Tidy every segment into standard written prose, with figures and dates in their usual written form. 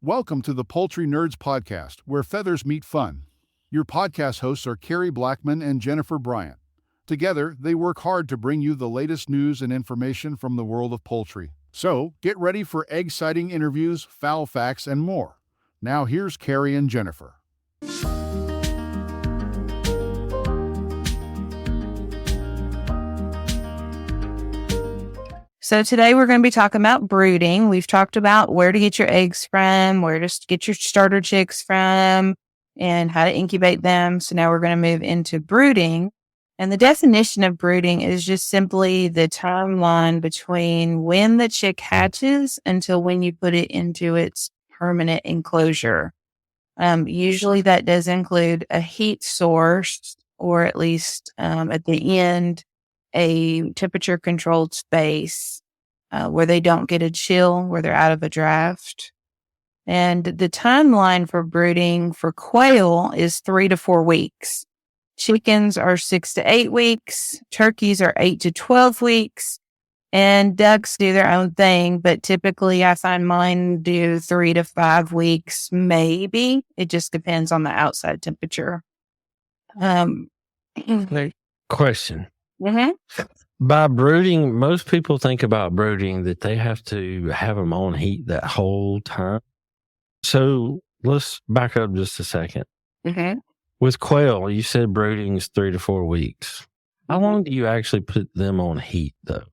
Welcome to the Poultry Nerds Podcast, where feathers meet fun. Your podcast hosts are Carey, Blackmon, and Jennifer Bryant. Together, they work hard to bring you the latest news and information from the world of poultry. So, get ready for egg-sighting interviews, fowl facts, and more. Now here's Carey and Jennifer. So today we're going to be talking about brooding. We've talked about where to get your eggs from, where to get your starter chicks from, and how to incubate them. So now we're going to move into brooding. And the definition of brooding is just simply the timeline between when the chick hatches until when you put it into its permanent enclosure. Usually that does include a heat source, or at least at the end, a temperature controlled space where they don't get a chill, where they're out of a draft. And the timeline for brooding for quail is 3 to 4 weeks. Chickens are 6 to 8 weeks. Turkeys are 8 to 12 weeks. And ducks do their own thing, but typically I find mine do 3 to 5 weeks, maybe. It just depends on the outside temperature. Question. Mm-hmm. By brooding, most people think about brooding that they have to have them on heat that whole time. So let's back up just a second. Mm-hmm. With quail, you said brooding is 3 to 4 weeks. How long do you actually put them on heat, though?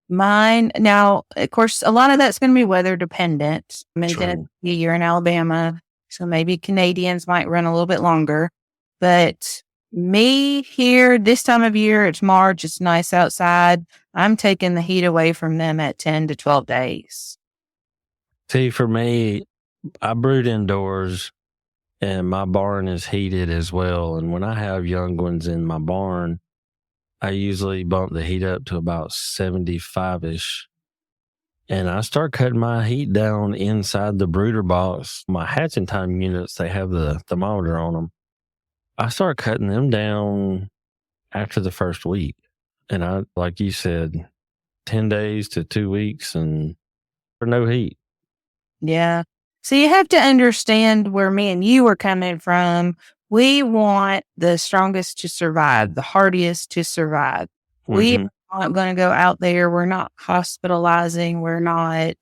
Mine, now, of course, a lot of that's going to be weather dependent. I'm in True. Tennessee, you're in Alabama, so maybe Canadians might run a little bit longer. But me here, this time of year, it's March, it's nice outside. I'm taking the heat away from them at 10 to 12 days. See, for me, I brood indoors and my barn is heated as well. And when I have young ones in my barn, I usually bump the heat up to about 75-ish. And I start cutting my heat down inside the brooder box. My hatching time units, they have the thermometer on them. I start cutting them down after the first week. And I, like you said, 10 days to 2 weeks and for no heat. Yeah. So you have to understand where me and you are coming from. We want the strongest to survive, the hardiest to survive. Mm-hmm. We are not going to go out there. We're not hospitalizing. We're not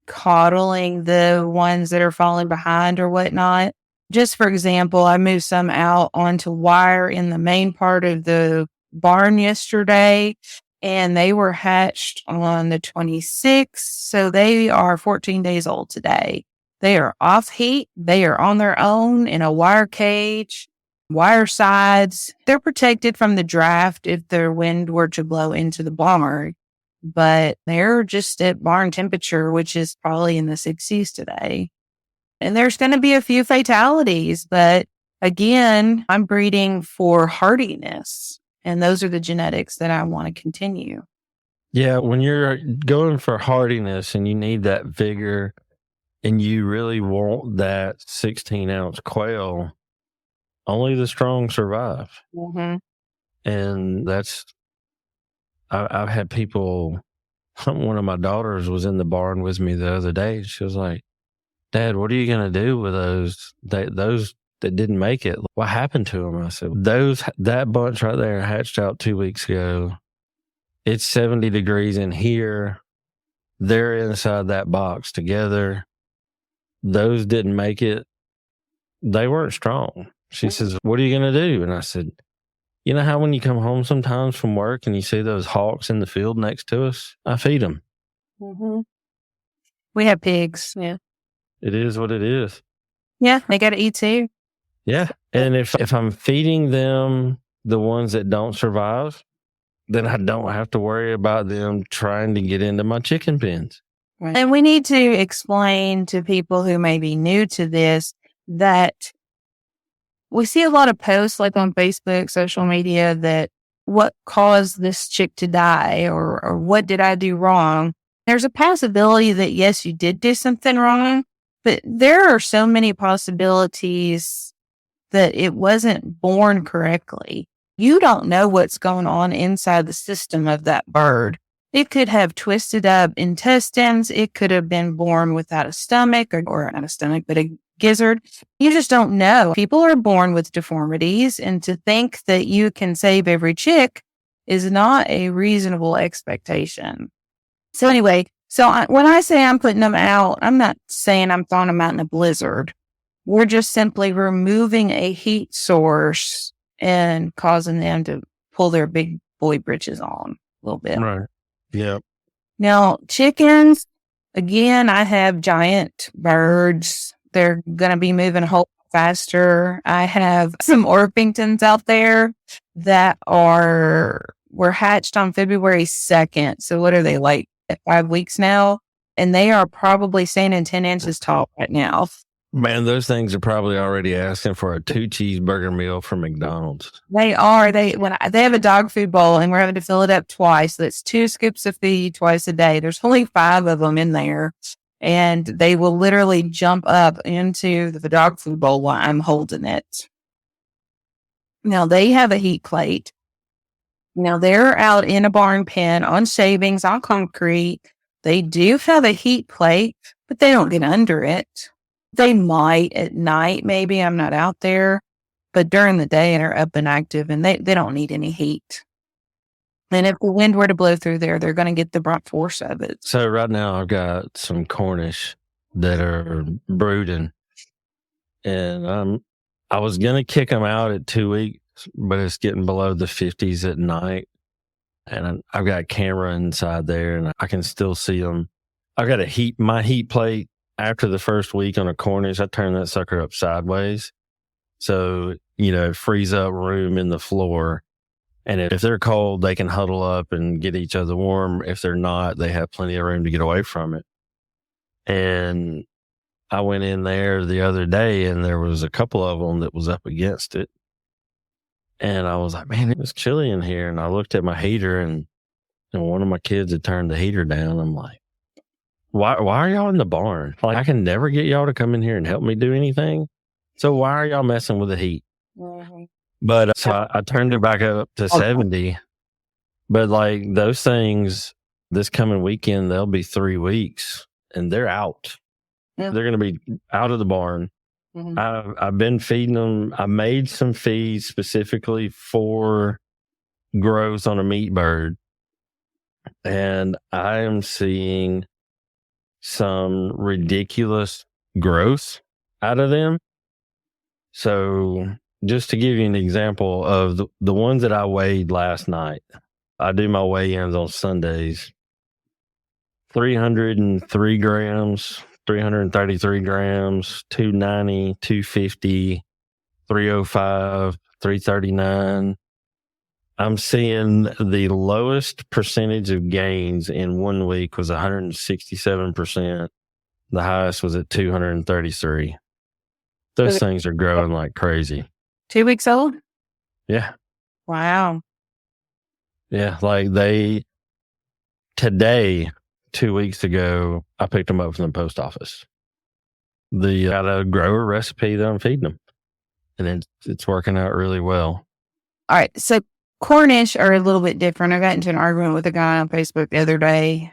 coddling the ones that are falling behind or whatnot. Just for example, I moved some out onto wire in the main part of the barn yesterday, and they were hatched on the 26th. So they are 14 days old today. They are off heat. They are on their own in a wire cage, wire sides. They're protected from the draft if the wind were to blow into the barn, but they're just at barn temperature, which is probably in the 60s today. And there's going to be a few fatalities, but again, I'm breeding for hardiness, and those are the genetics that I want to continue. Yeah, when you're going for hardiness and you need that vigor and you really want that 16-ounce quail, only the strong survive. Mm-hmm. And I've had people, one of my daughters was in the barn with me the other day. She was like, Dad, what are you going to do with those that didn't make it? What happened to them? I said, that bunch right there hatched out 2 weeks ago. It's 70 degrees in here. They're inside that box together. Those didn't make it. They weren't strong. She says, what are you going to do? And I said, you know how when you come home sometimes from work and you see those hawks in the field next to us? I feed them. Mm-hmm. We have pigs. Yeah. It is what it is. Yeah, they got to eat too. Yeah. And if I'm feeding them the ones that don't survive, then I don't have to worry about them trying to get into my chicken pens. Right. And we need to explain to people who may be new to this that we see a lot of posts like on Facebook, social media, that what caused this chick to die or what did I do wrong? There's a possibility that, yes, you did do something wrong, but there are so many possibilities that it wasn't born correctly. You don't know what's going on inside the system of that bird. It could have twisted up intestines. It could have been born without a stomach or not a stomach, but a gizzard. You just don't know. People are born with deformities, and to think that you can save every chick is not a reasonable expectation. So anyway, when I say I'm putting them out, I'm not saying I'm throwing them out in a blizzard. We're just simply removing a heat source and causing them to pull their big boy britches on a little bit. Right. Yep. Now, chickens, again, I have giant birds. They're going to be moving a whole lot faster. I have some Orpingtons out there that were hatched on February 2nd. So what are they, like 5 weeks now? And they are probably standing 10 inches tall right now. Man, those things are probably already asking for a 2 cheeseburger meal from McDonald's. They are. They have a dog food bowl, and we're having to fill it up twice. So it's 2 scoops of feed twice a day. There's only 5 of them in there, and they will literally jump up into the dog food bowl while I'm holding it. Now, they have a heat plate. Now, they're out in a barn pen on shavings, on concrete. They do have a heat plate, but they don't get under it. They might at night, maybe. I'm not out there. But during the day, they're up and active, and they don't need any heat. And if the wind were to blow through there, they're going to get the brunt force of it. So right now I've got some Cornish that are brooding. And I was going to kick them out at 2 weeks, but it's getting below the 50s at night. And I've got a camera inside there, and I can still see them. I've got my heat plate. After the first week on a Cornish, I turn that sucker up sideways. So, it frees up room in the floor. And if they're cold, they can huddle up and get each other warm. If they're not, they have plenty of room to get away from it. And I went in there the other day, and there was a couple of them that was up against it. And I was like, man, it was chilly in here. And I looked at my heater, and one of my kids had turned the heater down. I'm like, Why are y'all in the barn? Like, I can never get y'all to come in here and help me do anything. So why are y'all messing with the heat? Mm-hmm. But so I turned it back up to 70. But like those things, this coming weekend, they'll be 3 weeks and they're out. Yeah. They're going to be out of the barn. Mm-hmm. I've been feeding them. I made some feeds specifically for growth on a meat bird. And I am seeing some ridiculous growth out of them. So just to give you an example of the ones that I weighed last night, I do my weigh-ins on Sundays. 303 grams, 333 grams, 290, 250, 305, 339. I'm seeing the lowest percentage of gains in 1 week was 167%. The highest was at 233. Those things are growing like crazy. 2 weeks old? Yeah. Wow. Yeah. Like today, 2 weeks ago, I picked them up from the post office. Got a grower recipe that I'm feeding them. And it's working out really well. All right. So Cornish are a little bit different. I got into an argument with a guy on Facebook the other day.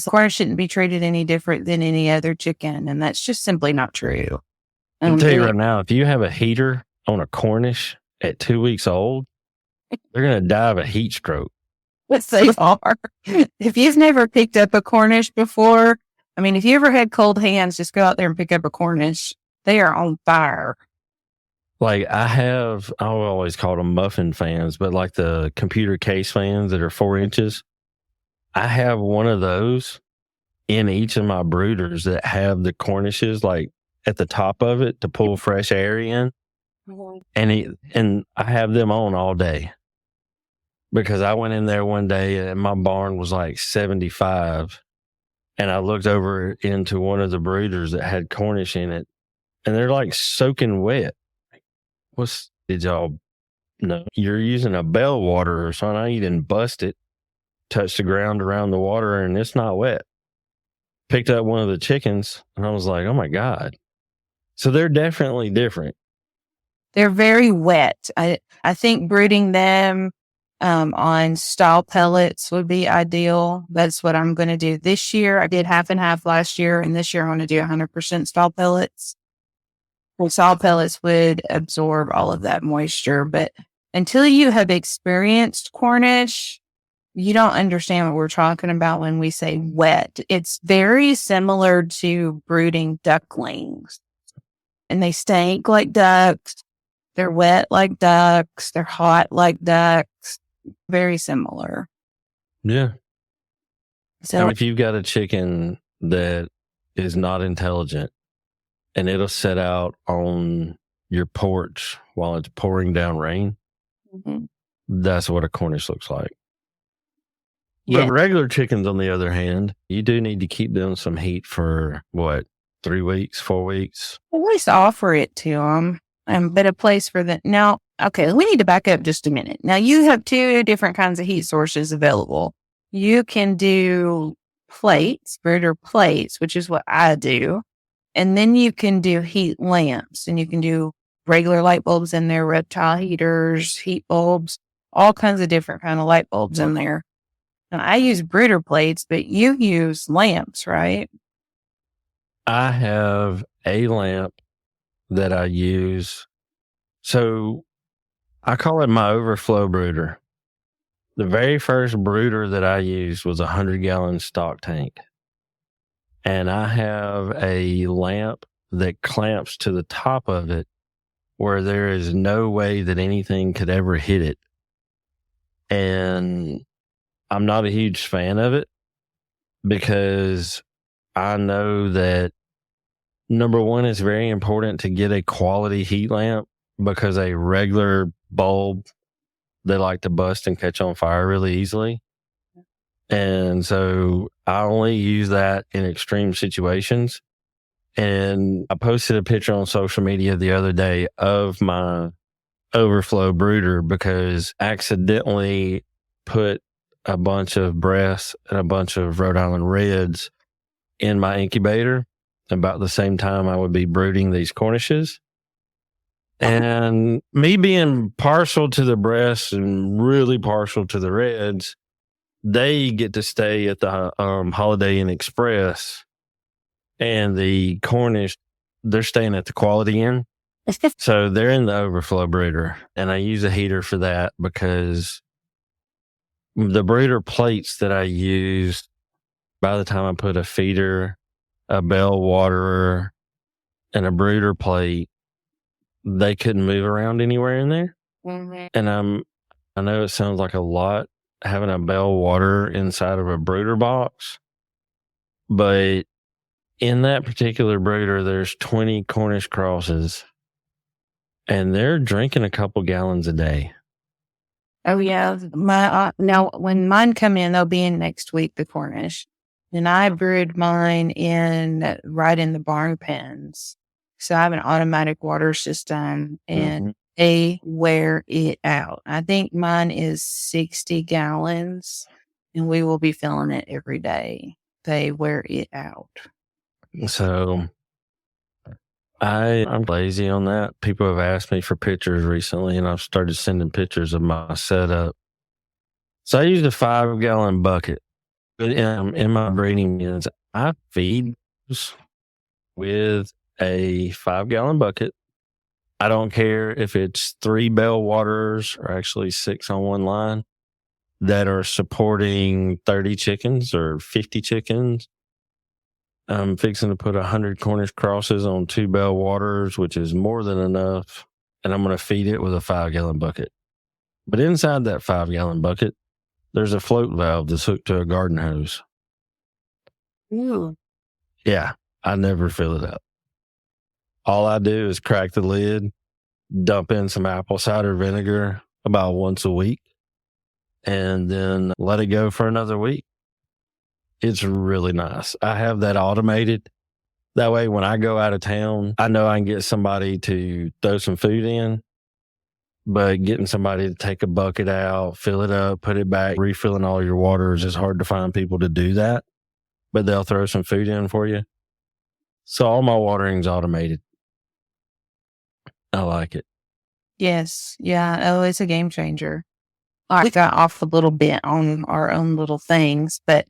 Cornish shouldn't be treated any different than any other chicken, and that's just simply not true. I'll tell you right now, if you have a heater on a Cornish at 2 weeks old, they're going to die of a heat stroke. But they are. If you've never picked up a Cornish before, if you ever had cold hands, just go out there and pick up a Cornish. They are on fire. Like I always call them muffin fans, but like the computer case fans that are 4 inches, I have one of those in each of my brooders that have the Cornishes like at the top of it to pull fresh air in. Mm-hmm. And I have them on all day because I went in there one day and my barn was like 75 and I looked over into one of the brooders that had Cornish in it and they're like soaking wet. Did y'all know you're using a bell water or something? You didn't bust it, touch the ground around the water, and it's not wet. Picked up one of the chickens, and I was like, oh my God. So they're definitely different. They're very wet. I think brooding them on stall pellets would be ideal. That's what I'm going to do this year. I did half and half last year, and this year I want to do 100% stall pellets. Well, stall pellets would absorb all of that moisture, but until you have experienced Cornish, you don't understand what we're talking about when we say wet. It's very similar to brooding ducklings, and they stink like ducks. They're wet like ducks. They're hot like ducks. Very similar. Yeah. So if you've got a chicken that is not intelligent and it'll sit out on your porch while it's pouring down rain, that's what a Cornish looks like. yeah, But regular chickens, on the other hand, you do need to keep them some heat for 3 weeks, 4 weeks? at least offer it to them. But a place for the now. Okay, we need to back up just a minute. Now you have 2 different kinds of heat sources available. You can do plates, brooder plates, which is what I do. And then you can do heat lamps, and you can do regular light bulbs in there, reptile heaters, heat bulbs, all kinds of different kind of light bulbs in there. Now I use brooder plates, but you use lamps, right? I have a lamp that I use. So I call it my overflow brooder. The very first brooder that I used was a 100-gallon stock tank. And I have a lamp that clamps to the top of it where there is no way that anything could ever hit it. And I'm not a huge fan of it because I know that, number one, it's very important to get a quality heat lamp because a regular bulb, they like to bust and catch on fire really easily. And so I only use that in extreme situations. And I posted a picture on social media the other day of my overflow brooder because I accidentally put a bunch of breasts and a bunch of Rhode Island Reds in my incubator about the same time I would be brooding these Cornishes. And me being partial to the breasts and really partial to the Reds, they get to stay at the Holiday Inn Express, and the Cornish, they're staying at the Quality Inn. So they're in the overflow brooder, and I use a heater for that because the brooder plates that I use, by the time I put a feeder, a bell waterer, and a brooder plate, they couldn't move around anywhere in there. And I know it sounds like a lot having a bell waterer inside of a brooder box, but in that particular brooder, there's 20 Cornish crosses, and they're drinking a couple gallons a day. Oh yeah, my now when mine come in, they'll be in next week. The Cornish, and I brewed mine right in the barn pens. So I have an automatic water system, and they wear it out. I think mine is 60 gallons, and we will be filling it every day. They wear it out. So I'm lazy on that. People have asked me for pictures recently, and I've started sending pictures of my setup. So I used a 5-gallon bucket. In my breeding units, I feed with a 5-gallon bucket. I don't care if it's 3 bell waterers or actually 6 on one line that are supporting 30 chickens or 50 chickens. I'm fixing to put 100 Cornish crosses on 2 bell waterers, which is more than enough. And I'm going to feed it with a 5-gallon bucket. But inside that 5-gallon bucket, there's a float valve that's hooked to a garden hose. Ooh. Yeah, I never fill it up. All I do is crack the lid, dump in some apple cider vinegar about once a week, and then let it go for another week. It's really nice. I have that automated. That way, when I go out of town, I know I can get somebody to throw some food in, but getting somebody to take a bucket out, fill it up, put it back, refilling all your waters is hard to find people to do that, but they'll throw some food in for you. So all my watering's automated. I like it. Yes. Yeah. Oh, it's a game changer. I got off a little bit on our own little things, but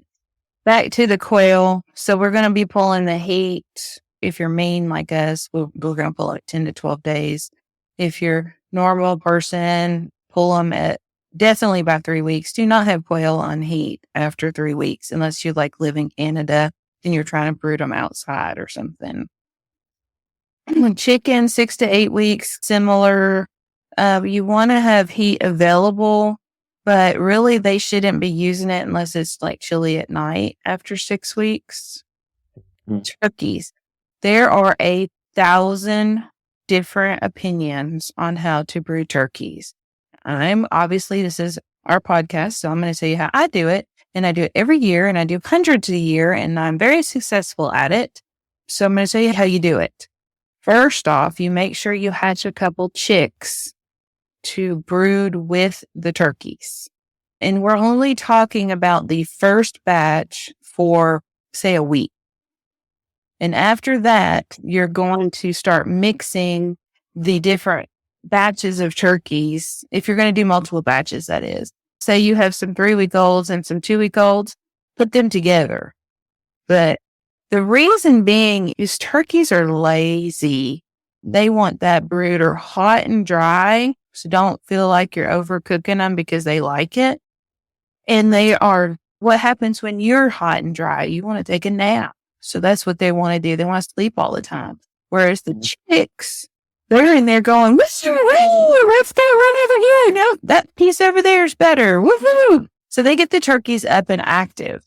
back to the quail. So we're going to be pulling the heat. If you're mean like us, we're going to pull it 10 to 12 days. If you're normal person, pull them at definitely by 3 weeks. Do not have quail on heat after 3 weeks unless you like live in Canada and you're trying to brood them outside or something. Chicken, 6 to 8 weeks, similar. You want to have heat available, but really they shouldn't be using it unless it's like chilly at night after 6 weeks. Turkeys. There are 1,000 different opinions on how to breed turkeys. This is our podcast, so I'm going to tell you how I do it. And I do it every year, and I do hundreds a year, and I'm very successful at it. So I'm going to tell you how you do it. First off, you make sure you hatch a couple chicks to brood with the turkeys. And we're only talking about the first batch for, say, a week. And after that, you're going to start mixing the different batches of turkeys. If you're going to do multiple batches, that is. Say you have some 3-week-olds and some 2-week-olds, put them together. But the reason being is turkeys are lazy. They want that brooder hot and dry. So don't feel like you're overcooking them because they like it. And what happens when you're hot and dry? You want to take a nap. So that's what they want to do. They want to sleep all the time. Whereas the chicks, they're in there going, let's go run over here. No, that piece over there is better. Woohoo! So they get the turkeys up and active.